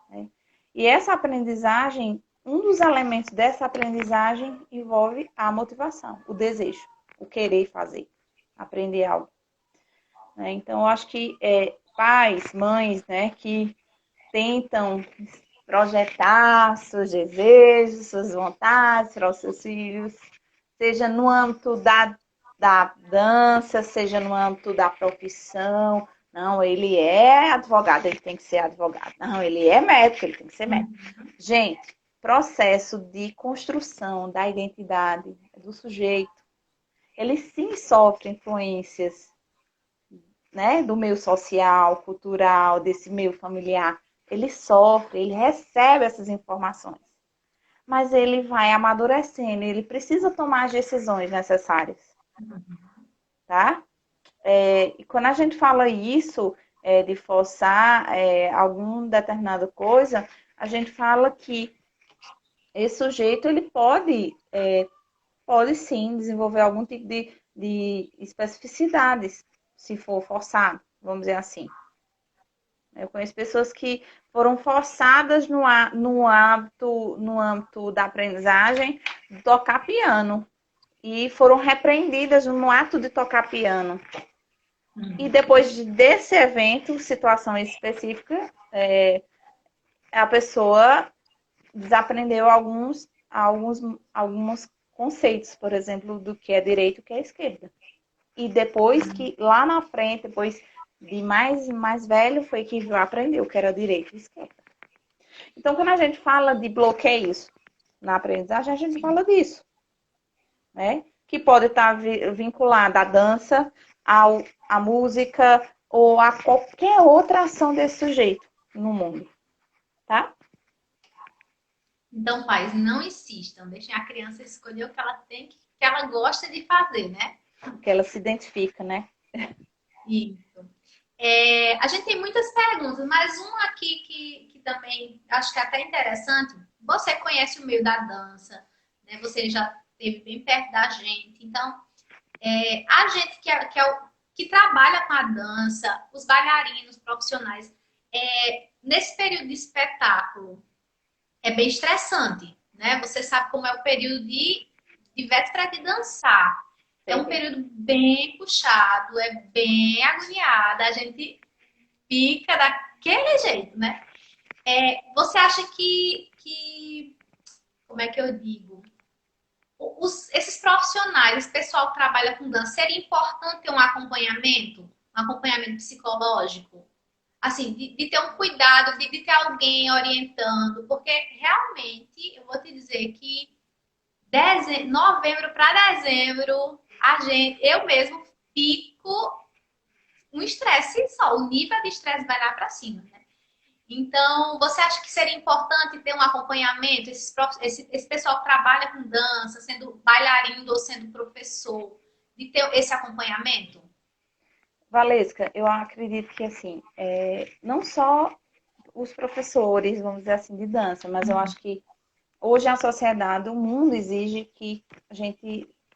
Speaker 2: Né? E essa aprendizagem, um dos elementos dessa aprendizagem envolve a motivação, o desejo, o querer fazer, aprender algo. Né? Então, eu acho que pais, mães, né, que tentam projetar seus desejos, suas vontades para os seus filhos, seja no âmbito da dança, seja no âmbito da profissão. Não, ele é advogado, ele tem que ser advogado. Não, ele é médico, ele tem que ser médico. Gente, processo de construção da identidade do sujeito, ele sim sofre influências, né, do meio social, cultural, desse meio familiar. Ele sofre, ele recebe essas informações. mas ele vai amadurecendo, ele precisa tomar as decisões necessárias, tá? E quando a gente fala isso, de forçar alguma determinada coisa, a gente fala que esse sujeito ele pode sim desenvolver algum tipo de especificidades, se for forçado, vamos dizer assim. Eu conheço pessoas que foram forçadas no âmbito da aprendizagem de tocar piano e foram repreendidas no ato de tocar piano. E depois desse evento, situação específica, a pessoa desaprendeu alguns conceitos, por exemplo, do que é direito e o que é esquerda. E depois que, lá na frente, depois de mais velho, foi que aprendeu o que era direito e esquerda. Então, quando a gente fala de bloqueios na aprendizagem, a gente fala disso, né? Que pode estar vinculada à dança, à música ou a qualquer outra ação desse sujeito no mundo, tá?
Speaker 1: Então, pais, não insistam, deixem a criança escolher o que ela tem, que ela gosta de fazer, né?
Speaker 2: Que ela se identifica, né?
Speaker 1: Isso. A gente tem muitas perguntas, mas um aqui que também acho que é até interessante. Você conhece o meio da dança, né? Você já esteve bem perto da gente. Então, a gente que trabalha com a dança, os bailarinos profissionais, nesse período de espetáculo, é bem estressante, né? Você sabe como é o período de véspera de dançar. É um período bem puxado, é bem agoniado, a gente fica daquele jeito, né? Você acha como é que eu digo? Esses profissionais, esse pessoal que trabalha com dança, seria importante ter um acompanhamento psicológico? Assim, de ter um cuidado, de ter alguém orientando, porque realmente, eu vou te dizer que novembro para dezembro, eu mesmo fico um estresse só, o nível de estresse vai lá para cima, né? Então, você acha que seria importante ter um acompanhamento? Esse pessoal que trabalha com dança, sendo bailarino ou sendo professor, de ter esse acompanhamento?
Speaker 2: Valesca, eu acredito que, assim, não só os professores, vamos dizer assim, de dança, mas eu acho que hoje a sociedade, o mundo exige que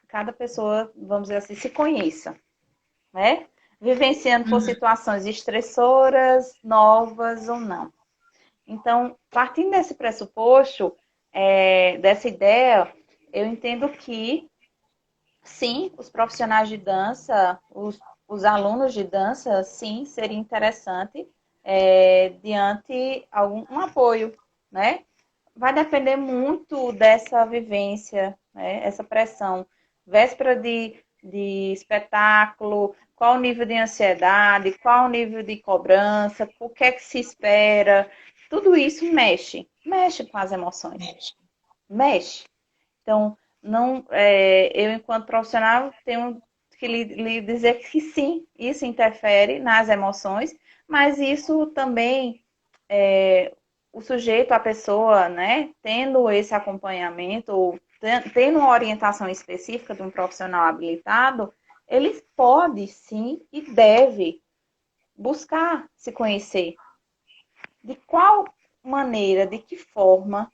Speaker 2: cada pessoa, vamos dizer assim, se conheça, né? Vivenciando por situações estressoras, novas ou não. Então, partindo desse pressuposto, dessa ideia, eu entendo que, sim, os profissionais de dança, os alunos de dança, sim, seria interessante diante um apoio, né? Vai depender muito dessa vivência, né? Essa pressão. Véspera de espetáculo, qual o nível de ansiedade, qual o nível de cobrança, o que é que se espera. Tudo isso mexe com as emoções, mexe. Então, não, eu, enquanto profissional, tenho que lhe dizer que sim, isso interfere nas emoções, mas isso também, o sujeito, a pessoa, né, tendo esse acompanhamento, ou tendo uma orientação específica de um profissional habilitado, ele pode sim e deve buscar se conhecer. De qual maneira, de que forma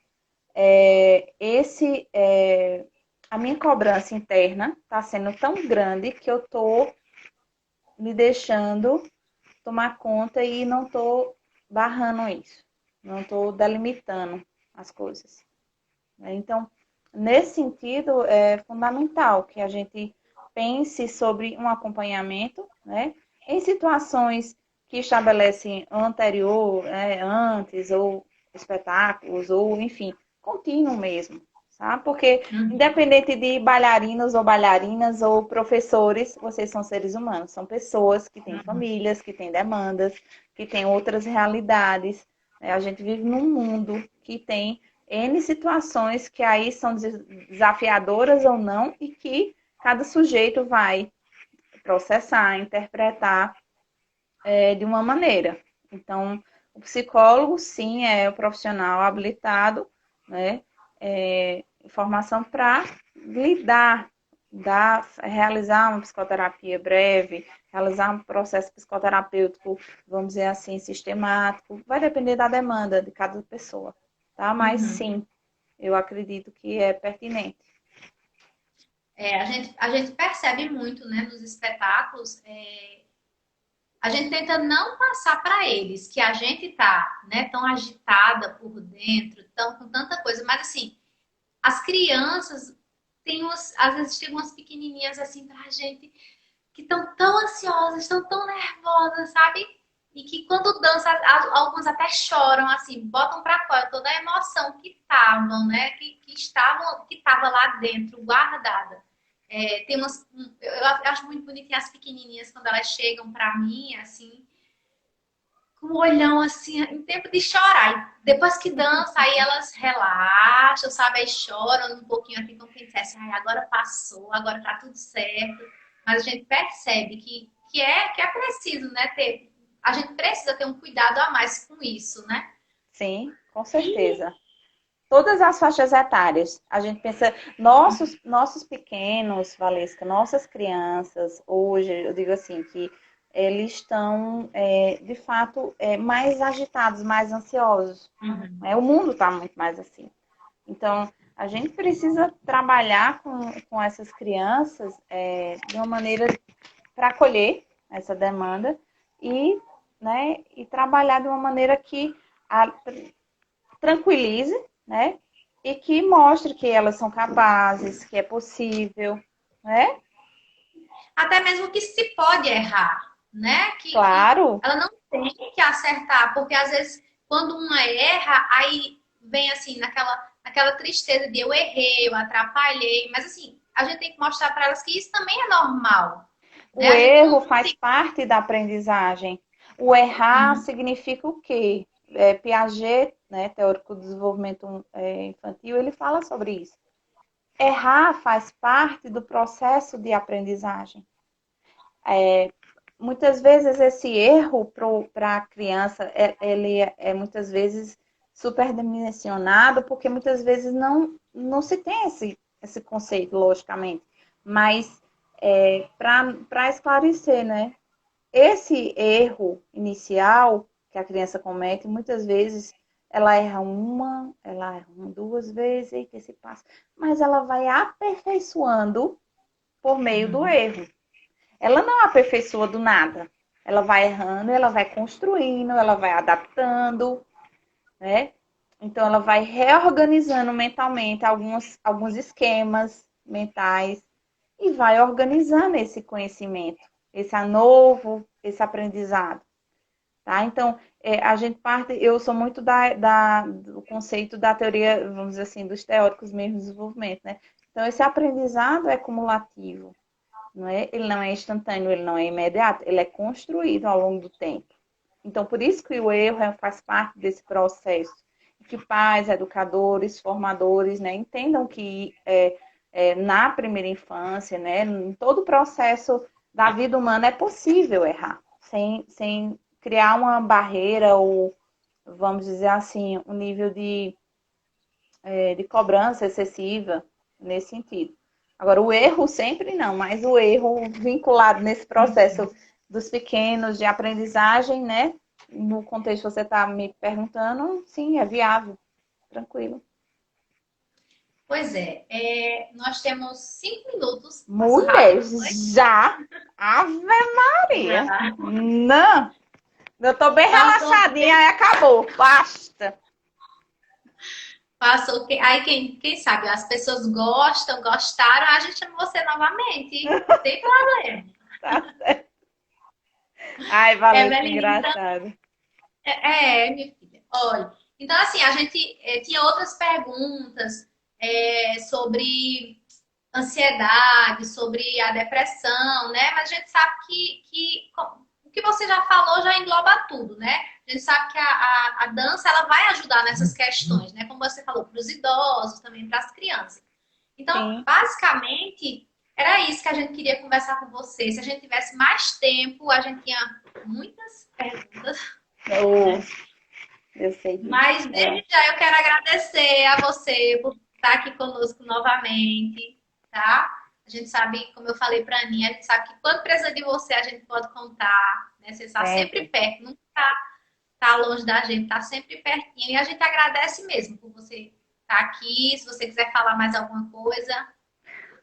Speaker 2: a minha cobrança interna está sendo tão grande que eu estou me deixando tomar conta e não estou barrando isso, não estou delimitando as coisas. Então, nesse sentido, é fundamental que a gente pense sobre um acompanhamento, né, em situações que estabelecem antes, ou espetáculos, ou, enfim, contínuo mesmo, sabe? Porque, independente de bailarinos ou bailarinas ou professores, vocês são seres humanos, são pessoas que têm famílias, que têm demandas, que têm outras realidades. Né? A gente vive num mundo que tem N situações que aí são desafiadoras ou não e que cada sujeito vai processar, interpretar de uma maneira. Então, o psicólogo, sim, é o profissional habilitado, né, informação para lidar, realizar uma psicoterapia breve, realizar um processo psicoterapêutico, vamos dizer assim, sistemático. Vai depender da demanda de cada pessoa, tá? Mas
Speaker 1: Uhum.
Speaker 2: sim, eu acredito que é pertinente.
Speaker 1: A gente percebe muito, né, nos espetáculos, a gente tenta não passar para eles que a gente tá, né, tão agitada por dentro, tão com tanta coisa, mas assim, as crianças às vezes chegam umas pequenininhas assim pra gente que estão tão ansiosas, estão tão nervosas, sabe? E que quando dança, algumas até choram, assim, botam pra fora toda a emoção que estavam, né? Que estava lá dentro, guardada. Tem umas, eu acho muito bonitinho as pequenininhas quando elas chegam pra mim, assim, com um olhão assim, em tempo de chorar. E depois que dança, aí elas relaxam, sabe? Aí choram um pouquinho assim, como quem dissesse, ai, agora passou, agora tá tudo certo. Mas a gente percebe que é preciso, né? A gente precisa ter um cuidado a mais com isso, né?
Speaker 2: Sim, com certeza. Todas as faixas etárias. A gente pensa, nossos pequenos, Valesca, nossas crianças, hoje, eu digo assim, que eles estão, de fato, mais agitados, mais ansiosos.
Speaker 1: Uhum.
Speaker 2: Né? O mundo está muito mais assim. Então, a gente precisa trabalhar com essas crianças de uma maneira para acolher essa demanda e, né, e trabalhar de uma maneira que tranquilize, né? E que mostre que elas são capazes, que é possível, né?
Speaker 1: Até mesmo que se pode errar, né? Que
Speaker 2: Claro,
Speaker 1: ela não tem que acertar, porque às vezes quando uma erra, aí vem assim, naquela tristeza de eu errei, eu atrapalhei, mas assim, a gente tem que mostrar para elas que isso também é normal, né?
Speaker 2: o
Speaker 1: A gente não
Speaker 2: erro faz
Speaker 1: fica.
Speaker 2: parte da aprendizagem. O errar
Speaker 1: Uhum.
Speaker 2: significa o quê? Piaget, né, teórico do desenvolvimento infantil, ele fala sobre isso. Errar faz parte do processo de aprendizagem. Muitas vezes esse erro para a criança, ele é muitas vezes superdimensionado, porque muitas vezes não se tem esse conceito, logicamente. Mas para esclarecer, né? Esse erro inicial que a criança comete, muitas vezes ela erra uma, duas vezes, e que se passa, mas ela vai aperfeiçoando por meio do
Speaker 1: Uhum.
Speaker 2: erro. Ela não aperfeiçoa do nada. Ela vai errando, ela vai construindo, ela vai adaptando, né? Então, ela vai reorganizando mentalmente alguns esquemas mentais e vai organizando esse conhecimento, esse aprendizado, tá? Então, a gente parte, eu sou muito do conceito da teoria, vamos dizer assim, dos teóricos mesmo de desenvolvimento, né? Então, esse aprendizado é cumulativo. Não é? Ele não é instantâneo, ele não é imediato, ele é construído ao longo do tempo. Então, por isso que o erro faz parte desse processo. Que pais, educadores, formadores, né, entendam que na primeira infância, né, em todo o processo da vida humana é possível errar, sem criar uma barreira ou, vamos dizer assim, um nível de cobrança excessiva nesse sentido. Agora, o erro sempre não, mas o erro vinculado nesse processo dos pequenos de aprendizagem, né? No contexto que você está me perguntando, sim, é viável, tranquilo.
Speaker 1: Pois nós temos 5 minutos, passou
Speaker 2: Mulher,
Speaker 1: rápido, foi?
Speaker 2: já, Ave Maria.
Speaker 1: Já.
Speaker 2: Não, eu tô bem
Speaker 1: Passou
Speaker 2: relaxadinha, aí acabou, basta.
Speaker 1: Passou. Aí, quem sabe, as pessoas gostaram, a gente chama você novamente. Não tem problema.
Speaker 2: Tá certo. Ai, valeu, que
Speaker 1: Evelyn, então,
Speaker 2: engraçado.
Speaker 1: minha filha. Olha, então, assim, a gente tinha outras perguntas sobre ansiedade, sobre a depressão, né? Mas a gente sabe que o que você já falou já engloba tudo, né? A gente sabe que a dança ela vai ajudar nessas questões, né? Como você falou, para os idosos, também para as crianças. Então,
Speaker 2: Sim.
Speaker 1: basicamente, era isso que a gente queria conversar com você. Se a gente tivesse mais tempo, a gente tinha muitas perguntas,
Speaker 2: Eu,
Speaker 1: né?
Speaker 2: eu sei disso.
Speaker 1: Mas desde já eu quero agradecer a você estar aqui conosco novamente, tá? A gente sabe, como eu falei para a Aninha, a gente sabe que quando precisa de você, a gente pode contar, né? Você está sempre
Speaker 2: Sempre.
Speaker 1: perto, nunca tá longe da gente, tá sempre pertinho. E a gente agradece mesmo por você estar aqui. Se você quiser falar mais alguma coisa.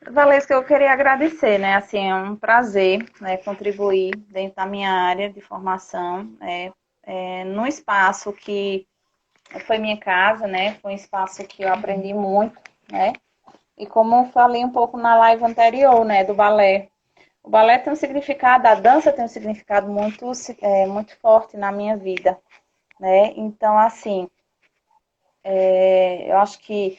Speaker 2: Valesca, eu queria agradecer, né? Assim, é um prazer, né, contribuir dentro da minha área de formação, num espaço que foi minha casa, né? Foi um espaço que eu aprendi muito, né? E como eu falei um pouco na live anterior, né, do balé, o balé tem um significado, a dança tem um significado muito forte na minha vida, né? Então, assim, eu acho que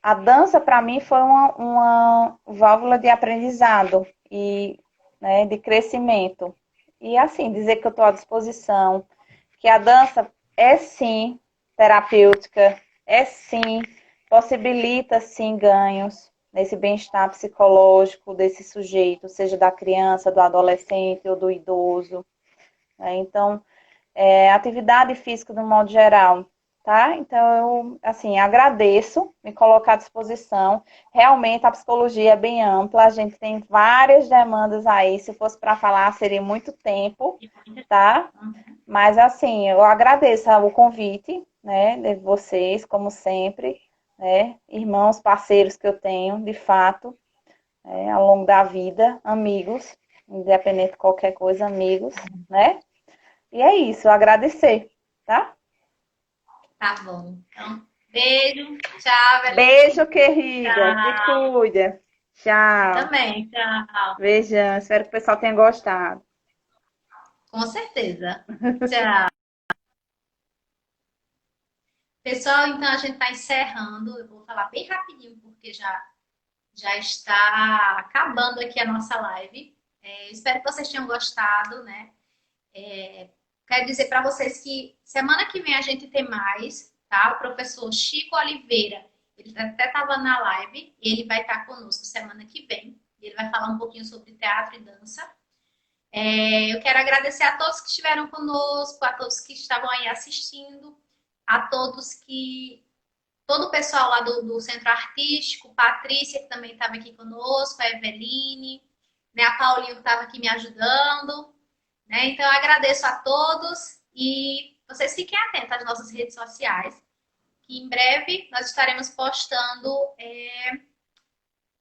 Speaker 2: a dança para mim foi uma válvula de aprendizado e, né, de crescimento. E assim, dizer que eu estou à disposição, que a dança é sim terapêutica, é sim, possibilita sim ganhos nesse bem-estar psicológico desse sujeito, seja da criança, do adolescente ou do idoso, né? Então, atividade física de um modo geral, tá? Então, eu, assim, agradeço, me colocar à disposição. Realmente, a psicologia é bem ampla, a gente tem várias demandas aí. Se fosse para falar, seria muito tempo, tá? Mas, assim, eu agradeço o convite, né, de vocês, como sempre, né? Irmãos, parceiros que eu tenho, de fato, ao longo da vida, amigos, independente de qualquer coisa, amigos, né? E é isso, agradecer, tá?
Speaker 1: Tá bom. Então, beijo. Tchau,
Speaker 2: Beijo,
Speaker 1: Evelyn.
Speaker 2: querida. Se
Speaker 1: Tchau.
Speaker 2: cuida.
Speaker 1: Você
Speaker 2: Tchau.
Speaker 1: também. Tchau.
Speaker 2: Beijão. Espero que o pessoal tenha gostado.
Speaker 1: Com certeza. Tchau. Pessoal, então a gente está encerrando. Eu vou falar bem rapidinho, porque já está acabando aqui a nossa live. Espero que vocês tenham gostado, né? Quero dizer para vocês que semana que vem a gente tem mais, tá? O professor Chico Oliveira, ele até estava na live, e ele vai estar conosco semana que vem. Ele vai falar um pouquinho sobre teatro e dança. Eu quero agradecer a todos que estiveram conosco, a todos que estavam aí assistindo, a todos que todo o pessoal lá do Centro Artístico, Patrícia, que também estava aqui conosco, a Eveline, né, a Paulinha que estava aqui me ajudando. Né? Então, eu agradeço a todos e vocês fiquem atentos às nossas redes sociais, que em breve nós estaremos postando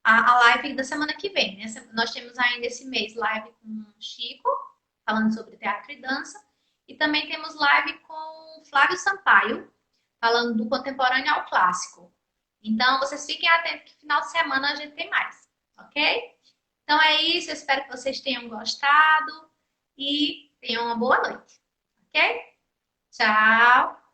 Speaker 1: a live da semana que vem. Né? Nós temos ainda esse mês live com o Chico, falando sobre teatro e dança, e também temos live com Flávio Sampaio, falando do contemporâneo ao clássico. Então, vocês fiquem atentos que final de semana a gente tem mais, ok? Então é isso, eu espero que vocês tenham gostado e tenham uma boa noite, ok? Tchau!